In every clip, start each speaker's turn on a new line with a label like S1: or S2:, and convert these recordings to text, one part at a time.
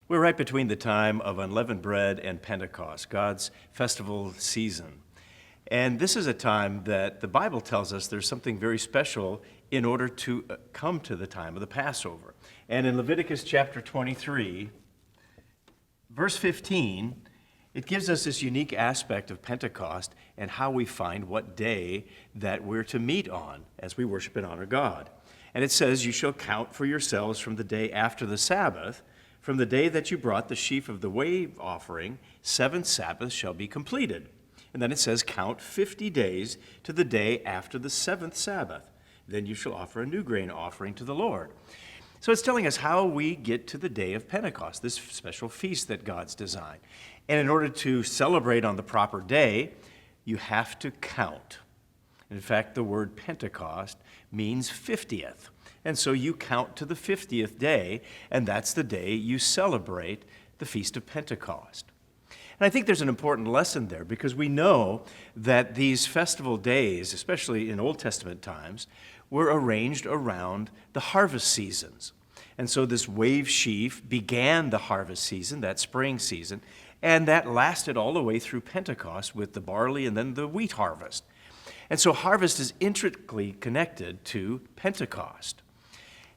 S1: We're right between the time of unleavened bread and Pentecost, God's festival season. And this is a time that the Bible tells us there's something very special in order to come to the time of the Passover. And in Leviticus chapter 23, verse 15, it gives us this unique aspect of Pentecost and how we find what day that we're to meet on as we worship and honor God. And it says, "You shall count for yourselves from the day after the Sabbath, from the day that you brought the sheaf of the wave offering, 7 Sabbaths shall be completed." And then it says, "Count 50 days to the day after the 7th Sabbath. Then you shall offer a new grain offering to the Lord." So it's telling us how we get to the day of Pentecost, this special feast that God's designed. And in order to celebrate on the proper day, you have to count. In fact, the word Pentecost means 50th. And so you count to the 50th day, and that's the day you celebrate the Feast of Pentecost. And I think there's an important lesson there because we know that these festival days, especially in Old Testament times, were arranged around the harvest seasons. And so this wave sheaf began the harvest season, that spring season, and that lasted all the way through Pentecost with the barley and then the wheat harvest. And so harvest is intricately connected to Pentecost.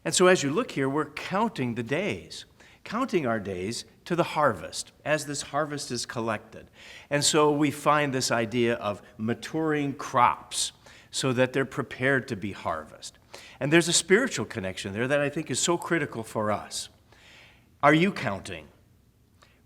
S1: And so as you look here, we're counting the days, counting our days to the harvest as this harvest is collected. And so we find this idea of maturing crops so that they're prepared to be harvested. And there's a spiritual connection there that I think is so critical for us. Are you counting?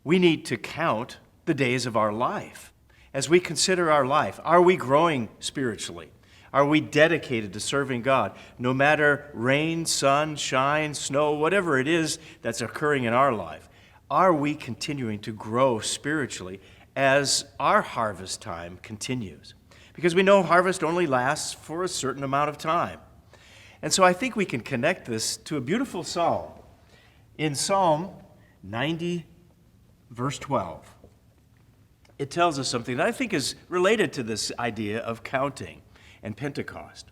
S1: We need to count the days of our life. As we consider our life, are we growing spiritually? Are we dedicated to serving God? No matter rain, sun, shine, snow, whatever it is that's occurring in our life, are we continuing to grow spiritually as our harvest time continues? Because we know harvest only lasts for a certain amount of time. And so I think we can connect this to a beautiful psalm. In Psalm 90, verse 12, it tells us something that I think is related to this idea of counting and Pentecost.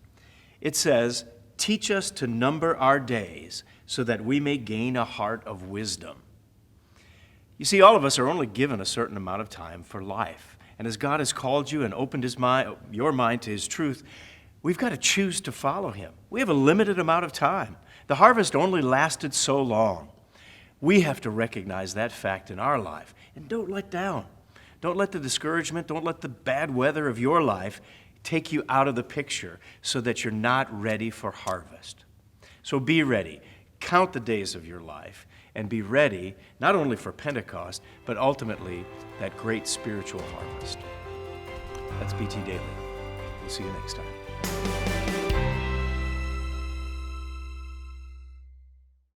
S1: It says, "Teach us to number our days so that we may gain a heart of wisdom." You see, all of us are only given a certain amount of time for life. And as God has called you and opened your mind to His truth, we've got to choose to follow Him. We have a limited amount of time. The harvest only lasted so long. We have to recognize that fact in our life. And don't let down. Don't let the discouragement, don't let the bad weather of your life take you out of the picture so that you're not ready for harvest. So be ready. Count the days of your life and be ready not only for Pentecost, but ultimately that great spiritual harvest. That's BT Daily. We'll see you next time.